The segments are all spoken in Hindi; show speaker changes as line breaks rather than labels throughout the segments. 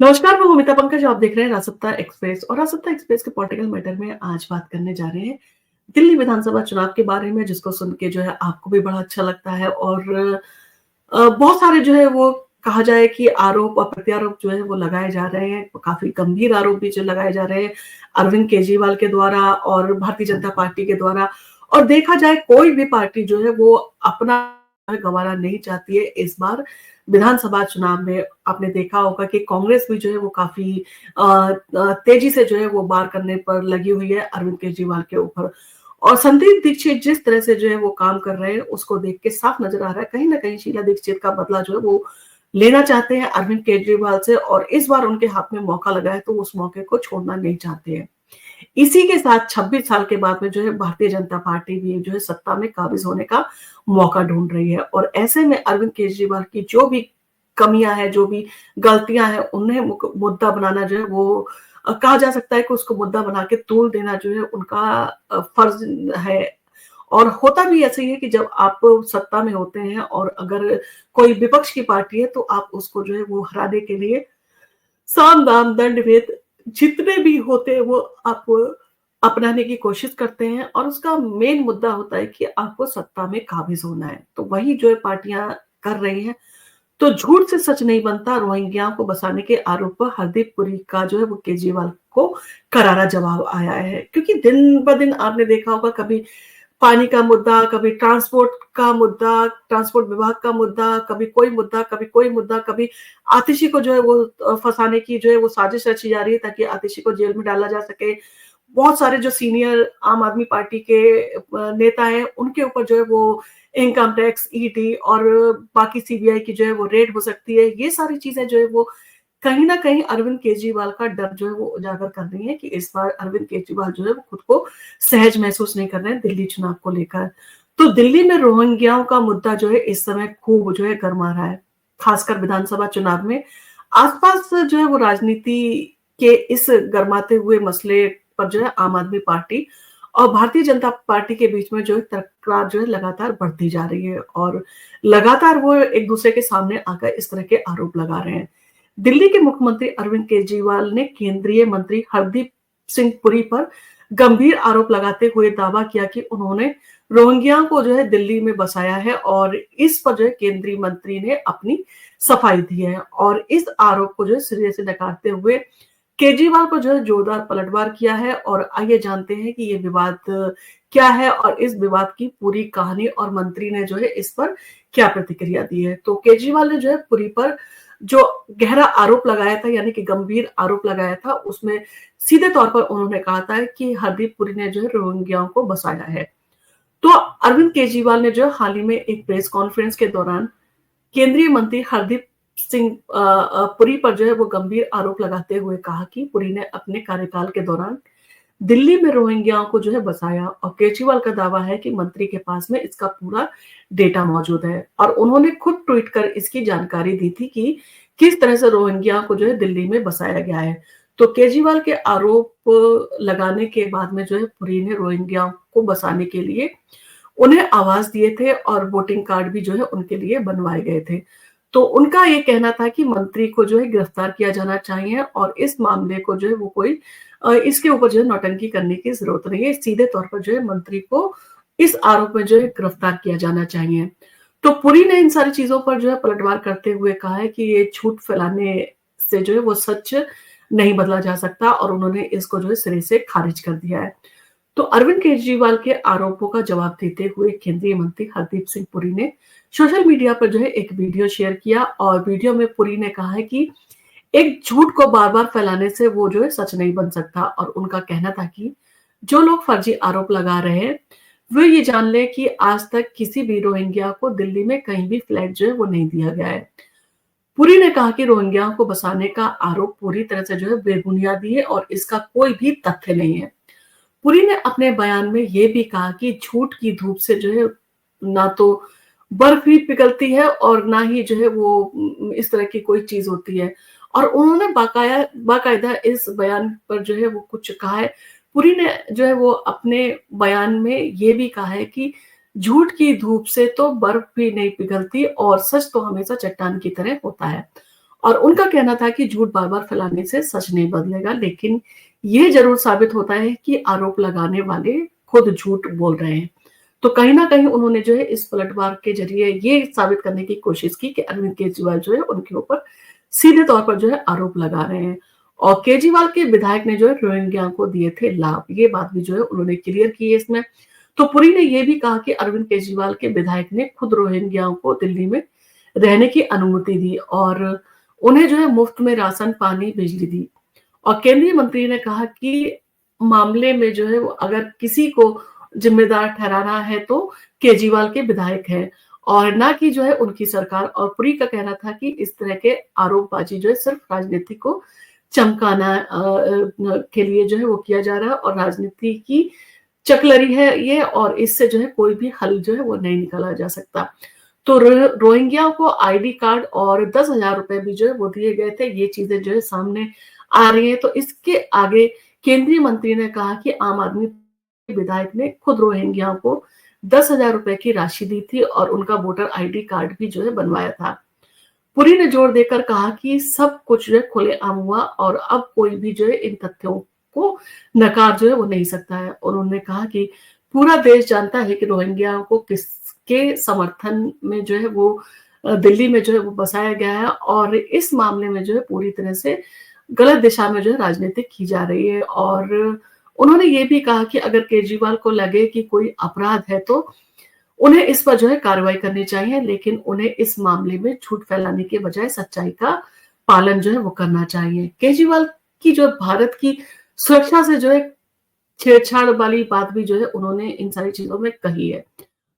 नमस्कार, मैं ममिता पंकज। आप देख रहे हैं राजसत्ता एक्सप्रेस और राजसत्ता एक्सप्रेस के पॉलिटिकल मैटर में आज बात करने जा रहे हैं दिल्ली विधानसभा चुनाव के बारे में, जिसको सुन के जो है आपको भी बड़ा अच्छा लगता है और बहुत सारे जो है वो कहा जाए कि आरोप और प्रत्यारोप जो है वो लगाए जा रहे हैं। काफ़ी गंभीर आरोप भी जो लगाए जा रहे हैं अरविंद केजरीवाल के द्वारा और भारतीय जनता पार्टी के द्वारा। और देखा जाए कोई भी पार्टी जो है वो अपना गँवाना नहीं चाहती है। इस बार विधानसभा चुनाव में आपने देखा होगा कि कांग्रेस भी जो है वो काफ़ी तेज़ी से जो है वो वार करने पर लगी हुई है अरविंद केजरीवाल के ऊपर। और संदीप दीक्षित जिस तरह से जो है वो काम कर रहे हैं, उसको देख के साफ नज़र आ रहा है, कहीं न कहीं शीला दीक्षित का बदला जो है वो लेना चाहते हैं अरविंद केजरीवाल से और इस बार उनके हाथ में मौका लगा है, तो उस मौके को छोड़ना नहीं चाहते हैं। इसी के साथ 26 साल के बाद में जो है भारतीय जनता पार्टी भी जो है सत्ता में काबिज़ होने का मौका ढूँढ रही है और ऐसे में अरविंद केजरीवाल की जो भी कमियाँ हैं, जो भी गलतियाँ हैं, उन्हें मुद्दा बनाना जो है वो कहा जा सकता है कि उसको मुद्दा बना के तूल देना जो है उनका फर्ज़ है। और होता भी ऐसे ही है कि जब आप सत्ता में होते हैं और अगर कोई विपक्ष की पार्टी है, तो आप उसको जो है वो हराने के लिए साम, दाम, दंड, भेद जितने भी होते हैं वो आप अपनाने की कोशिश करते हैं और उसका मेन मुद्दा होता है कि आपको सत्ता में काबिज़ होना है। तो वही जो है पार्टियाँ कर रही हैं। तो झूठ से सच नहीं बनता, रोहिंग्याओं को बसाने के आरोप पर हरदीप पुरी का जो है वो केजरीवाल को करारा जवाब आया है। क्योंकि दिन-ब-दिन आपने देखा होगा कभी पानी का मुद्दा, कभी ट्रांसपोर्ट का मुद्दा, ट्रांसपोर्ट विभाग का मुद्दा, कभी कोई मुद्दा, कभी कोई मुद्दा, कभी आतिशी को जो है वो फँसाने की जो है वो साजिश रची जा रही है ताकि आतिशी को जेल में डाला जा सके। बहुत सारे जो सीनियर आम आदमी पार्टी के नेता हैं, उनके ऊपर जो है वो इनकम टैक्स, ईडी और बाकी सीबीआई की जो है वो रेड हो सकती है। ये सारी चीज़ें जो है वो कहीं न कहीं अरविंद केजरीवाल का डर जो है वो उजागर कर रही है कि इस बार अरविंद केजरीवाल जो है वो खुद को सहज महसूस नहीं कर रहे हैं दिल्ली चुनाव को लेकर। तो दिल्ली में रोहिंग्याओं का मुद्दा जो है इस समय खूब जो है गरमा रहा है, खासकर विधानसभा चुनाव में। आस-पास जो है वो राजनीति के इस गरमाते हुए मसले पर जो है आम आदमी पार्टी और भारतीय जनता पार्टी के बीच में जो है तकरार जो है लगातार बढ़ती जा रही है और लगातार वो एक-दूसरे के सामने आकर इस तरह के आरोप लगा रहे हैं। दिल्ली के मुख्यमंत्री अरविंद केजरीवाल ने केंद्रीय मंत्री हरदीप सिंह पुरी पर गंभीर आरोप लगाते हुए दावा किया कि उन्होंने रोहिंग्या को जो है दिल्ली में बसाया है और इस पर जो है केंद्रीय मंत्री ने अपनी सफाई दी है और इस आरोप को जो है सिरे से नकारते हुए केजरीवाल पर जो है जोरदार पलटवार किया है और आइए जानते हैं कि ये विवाद क्या है और इस विवाद की पूरी कहानी और मंत्री ने जो है इस पर क्या प्रतिक्रिया दी है। तो केजरीवाल ने जो है पुरी पर जो गहरा आरोप लगाया था यानी कि गंभीर आरोप लगाया था, उसमें सीधे तौर पर उन्होंने कहा था कि हरदीप पुरी ने जो है रोहिंग्याओं को बसाया है। तो अरविंद केजरीवाल ने जो है हाल ही में एक प्रेस कॉन्फ्रेंस के दौरान केंद्रीय मंत्री हरदीप सिंह पुरी पर जो है वो गंभीर आरोप लगाते हुए कहा कि पुरी ने अपने कार्यकाल के दौरान दिल्ली में रोहिंग्याओं को जो है बसाया और केजरीवाल का दावा है कि मंत्री के पास में इसका पूरा डेटा मौजूद है और उन्होंने खुद ट्वीट कर इसकी जानकारी दी थी कि किस तरह से रोहिंग्या को जो है दिल्ली में बसाया गया है। तो केजरीवाल के आरोप लगाने के बाद में जो है पुरी ने रोहिंग्या को बसाने के लिए उन्हें आवाज दिए थे और वोटिंग कार्ड भी जो है उनके लिए बनवाए गए थे। तो उनका ये कहना था कि मंत्री को जो है गिरफ्तार किया जाना चाहिए और इस मामले को जो है वो कोई इसके ऊपर जो है नौटंकी करने की ज़रूरत नहीं है। सीधे तौर पर जो है मंत्री को इस आरोप में जो है गिरफ्तार किया जाना चाहिए। तो पुरी ने इन सारी चीज़ों पर जो है पलटवार करते हुए कहा है कि ये झूठ फैलाने से जो है वो सच नहीं बदला जा सकता और उन्होंने इसको जो है सिरे से खारिज कर दिया है। तो अरविंद केजरीवाल के आरोपों का जवाब देते हुए केंद्रीय मंत्री हरदीप सिंह पुरी ने सोशल मीडिया पर जो है एक वीडियो शेयर किया और वीडियो में पुरी ने कहा है कि एक झूठ को बार-बार फैलाने से वो जो है सच नहीं बन सकता और उनका कहना था कि जो लोग फर्जी आरोप लगा रहे हैं, वो ये जान लें कि आज तक किसी भी रोहिंग्या को दिल्ली में कहीं भी फ्लैट जो है वो नहीं दिया गया है। पुरी ने कहा कि रोहिंग्याओं को बसाने का आरोप पूरी तरह से जो है बेबुनियादी है और इसका कोई भी तथ्य नहीं है। पुरी ने अपने बयान में ये भी कहा कि झूठ की धूप से जो है ना तो बर्फ ही पिघलती है और ना ही जो है वो इस तरह की कोई चीज़ होती है। और उन्होंने बाकायदा इस बयान पर जो है वो कुछ कहा है। पुरी ने जो है वो अपने बयान में ये भी कहा है कि झूठ की धूप से तो बर्फ भी नहीं पिघलती और सच तो हमेशा चट्टान की तरह होता है। और उनका कहना था कि झूठ बार-बार फैलाने से सच नहीं बदलेगा, लेकिन ये ज़रूर साबित होता है कि आरोप लगाने वाले खुद झूठ बोल रहे हैं। तो कहीं न कहीं उन्होंने जो है इस पलटवार के ज़रिए ये साबित करने की कोशिश की कि अरविंद केजरीवाल जो है उनके ऊपर सीधे तौर पर जो है आरोप लगा रहे हैं। और केजरीवाल के विधायक ने जो है रोहिंग्या को दिए थे लाभ, ये बात भी जो है उन्होंने क्लियर की है इसमें। तो पुरी ने ये भी कहा कि अरविंद केजरीवाल के विधायक ने खुद रोहिंग्याओं को दिल्ली में रहने की अनुमति दी और उन्हें जो है मुफ्त में राशन, पानी, बिजली दी। और केंद्रीय मंत्री ने कहा कि मामले में जो है वो अगर किसी को जिम्मेदार ठहराना है तो केजरीवाल के विधायक हैं और ना कि जो है उनकी सरकार। और पुरी का कहना था कि इस तरह के आरोपबाजी जो है सिर्फ राजनीति को चमकाना के लिए जो है वो किया जा रहा है और राजनीति की चकलरी है ये और इससे जो है कोई भी हल जो है वो नहीं निकाला जा सकता। तो रोहिंग्या को आईडी कार्ड और 10,000 रुपए भी जो है वो दिए गए थे। ये चीजें जो है सामने आ रही है। तो इसके आगे केंद्रीय मंत्री ने कहा कि आम आदमी विधायक ने खुद रोहिंग्या को 10,000 रुपए की राशि दी थी और उनका वोटर आईडी कार्ड भी जो है बनवाया था। पुरी ने जोर देकर कहा कि सब कुछ जो है खुलेआम हुआ और अब कोई भी जो है इन तथ्यों को नकार जो है वो नहीं सकता है। उन्होंने कहा कि पूरा देश जानता है कि रोहिंग्या को किसके समर्थन में जो है वो दिल्ली में जो है वो बसाया गया है और इस मामले में जो है पूरी तरह से गलत दिशा में जो है राजनीति की जा रही है। और उन्होंने ये भी कहा कि अगर केजरीवाल को लगे कि कोई अपराध है तो उन्हें इस पर जो है कार्रवाई करनी चाहिए, लेकिन उन्हें इस मामले में झूठ फैलाने के बजाय सच्चाई का पालन जो है वो करना चाहिए। केजरीवाल की जो भारत की सुरक्षा से जो है छेड़छाड़ वाली बात भी जो है उन्होंने इन सारी चीजों में कही है।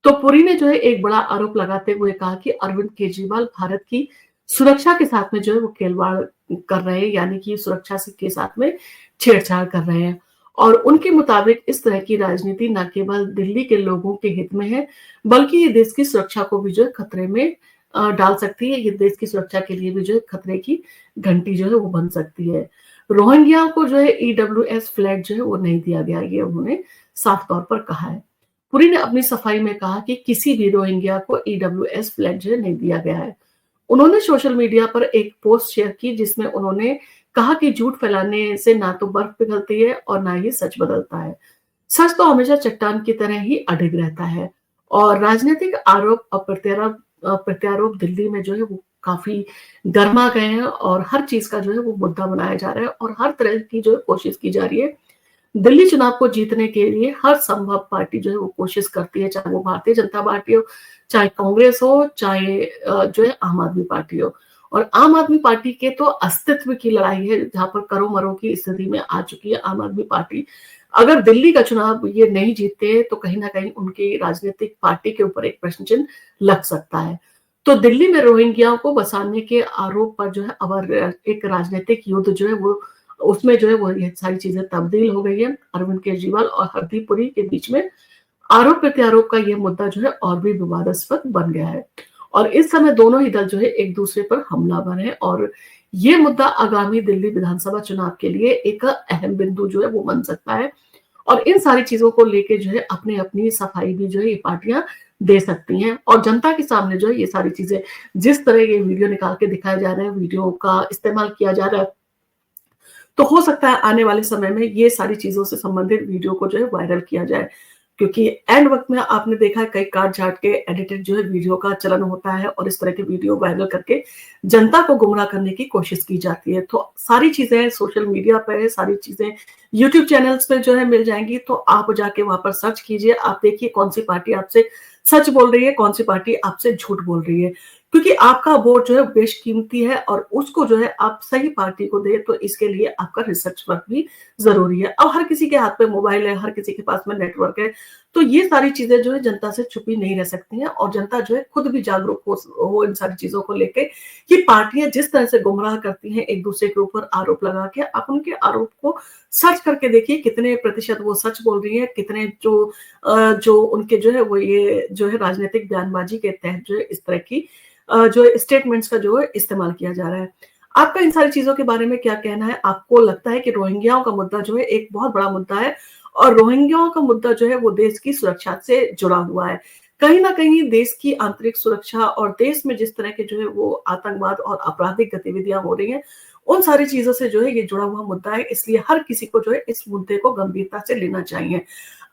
तो पुरी ने जो है एक बड़ा आरोप लगाते हुए कहा कि अरविंद केजरीवाल भारत की सुरक्षा के साथ में जो है वो खिलवाड़ कर रहे हैं, यानी कि सुरक्षा के साथ में छेड़छाड़ कर रहे हैं। और उनके मुताबिक इस तरह की राजनीति न केवल दिल्ली के लोगों के हित में है, बल्कि ये देश की सुरक्षा को भी जो है खतरे में डाल सकती है। ये देश की सुरक्षा के लिए भी जो है खतरे की घंटी जो है वो बन सकती है। रोहिंग्या को जो है ईडब्ल्यूएस फ्लैग जो है वो नहीं दिया गया, ये उन्होंने साफ तौर पर कहा है। पुरी ने अपनी सफाई में कहा कि किसी भी रोहिंग्या को ईडब्ल्यूएस फ्लैग जो है नहीं दिया गया है। उन्होंने सोशल मीडिया पर एक पोस्ट शेयर की जिसमें उन्होंने कहा कि झूठ फैलाने से ना तो बर्फ पिघलती है और ना ही सच बदलता है। सच तो हमेशा चट्टान की तरह ही अडिग रहता है। और राजनीतिक आरोप और प्रत्यारोप दिल्ली में जो है वो काफी गर्मा गए हैं और हर चीज का जो है वो मुद्दा बनाया जा रहा है और हर तरह की जो है कोशिश की जा रही है। दिल्ली चुनाव को जीतने के लिए हर संभव पार्टी जो है वो कोशिश करती है, चाहे वो भारतीय जनता पार्टी हो, चाहे कांग्रेस हो, चाहे जो है आम आदमी पार्टी हो। और आम आदमी पार्टी के तो अस्तित्व की लड़ाई है, जहां पर करो मरो की स्थिति में आ चुकी है आम आदमी पार्टी। अगर दिल्ली का चुनाव ये नहीं जीतते तो कहीं ना कहीं उनकी राजनीतिक पार्टी के ऊपर एक प्रश्न चिन्ह लग सकता है। तो दिल्ली में रोहिंग्याओं को बसाने के आरोप पर जो है अब एक राजनीतिक युद्ध जो है वो उसमें जो है वो ये सारी चीजें तब्दील हो गई है। अरविंद केजरीवाल और हरदीप पुरी के बीच में आरोप प्रत्यारोप का ये मुद्दा जो है और भी विवादास्पद बन गया है और इस समय दोनों ही दल जो है एक दूसरे पर हमलावर हैं और ये मुद्दा आगामी दिल्ली विधानसभा चुनाव के लिए एक अहम बिंदु जो है वो बन सकता है। और इन सारी चीजों को लेके जो है अपनी अपनी सफाई भी जो है ये पार्टियां दे सकती हैं और जनता के सामने जो है ये सारी चीजें जिस तरह ये वीडियो निकाल के दिखाए जा रहे हैं, वीडियो का इस्तेमाल किया जा रहा है, तो हो सकता है आने वाले समय में ये सारी चीजों से संबंधित वीडियो को जो है वायरल किया जाए, क्योंकि एंड वक्त में आपने देखा है कई काट छाट के एडिटेड जो है वीडियो का चलन होता है और इस तरह के वीडियो वायरल करके जनता को गुमराह करने की कोशिश की जाती है। तो सारी चीजें सोशल मीडिया पर है, सारी चीजें यूट्यूब चैनल्स पे जो है मिल जाएंगी, तो आप जाके वहां पर सर्च कीजिए, आप देखिए कौन सी पार्टी आपसे सच बोल रही है, कौन सी पार्टी आपसे झूठ बोल रही है, क्योंकि आपका वोट जो है बेशकीमती है और उसको जो है आप सही पार्टी को दे, तो इसके लिए आपका रिसर्च वर्क भी जरूरी है। अब हर किसी के हाथ में मोबाइल है, हर किसी के पास में नेटवर्क है, तो ये सारी चीजें जो है जनता से छुपी नहीं रह सकती हैं और जनता जो है खुद भी जागरूक हो इन सारी चीजों को लेके कि पार्टियां जिस तरह से गुमराह करती हैं एक दूसरे के ऊपर आरोप लगा के, आप उनके आरोप को सर्च करके देखिए कितने प्रतिशत वो सच बोल रही है, कितने जो उनके जो है वो ये जो है राजनीतिक बयानबाजी के तहत जो है इस तरह की जो स्टेटमेंट्स का जो है इस्तेमाल किया जा रहा है। आपका इन सारी चीजों के बारे में क्या कहना है? आपको लगता है कि रोहिंग्याओं का मुद्दा जो है एक बहुत बड़ा मुद्दा है और रोहिंग्याओं का मुद्दा जो है वो देश की सुरक्षा से जुड़ा हुआ है? कहीं न कहीं देश की आंतरिक सुरक्षा और देश में जिस तरह के जो है वो आतंकवाद और आपराधिक गतिविधियाँ हो रही हैं, उन सारी चीज़ों से जो है ये जुड़ा हुआ मुद्दा है, इसलिए हर किसी को जो है इस मुद्दे को गंभीरता से लेना चाहिए।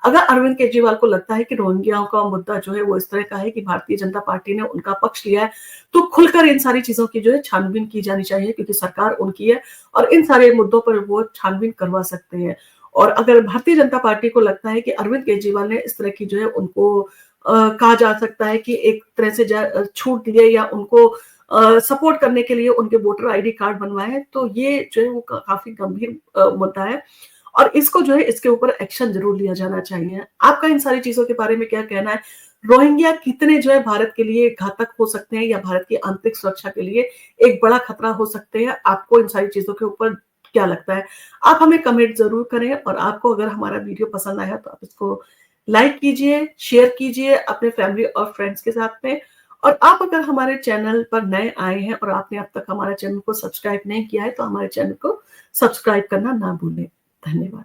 अगर अरविंद केजरीवाल को लगता है कि रोहिंग्याओं का मुद्दा जो है वो इस तरह का है कि भारतीय जनता पार्टी ने उनका पक्ष लिया है, तो खुलकर इन सारी चीज़ों की जो है छानबीन की जानी चाहिए, क्योंकि सरकार उनकी है और इन सारे मुद्दों पर वो छानबीन करवा सकते हैं। और अगर भारतीय जनता पार्टी को लगता है कि अरविंद केजरीवाल ने इस तरह की जो है उनको कहा जा सकता है कि एक तरह से छूट दिए या उनको सपोर्ट करने के लिए उनके वोटर आईडी कार्ड बनवाए हैं, तो ये जो है वो काफ़ी गंभीर मुद्दा है और इसको जो है इसके ऊपर एक्शन ज़रूर लिया जाना चाहिए। आपका इन सारी चीज़ों के बारे में क्या कहना है? रोहिंग्या कितने जो है भारत के लिए घातक हो सकते हैं या भारत की आंतरिक सुरक्षा के लिए एक बड़ा खतरा हो सकते हैं? आपको इन सारी चीज़ों के ऊपर क्या लगता है? आप हमें कमेंट ज़रूर करें और आपको अगर हमारा वीडियो पसंद आया तो आप इसको लाइक कीजिए, शेयर कीजिए अपने फैमिली और फ्रेंड्स के साथ में। और आप अगर हमारे चैनल पर नए आए हैं और आपने अब तक हमारे चैनल को सब्सक्राइब नहीं किया है, तो हमारे चैनल को सब्सक्राइब करना ना भूलें। धन्यवाद।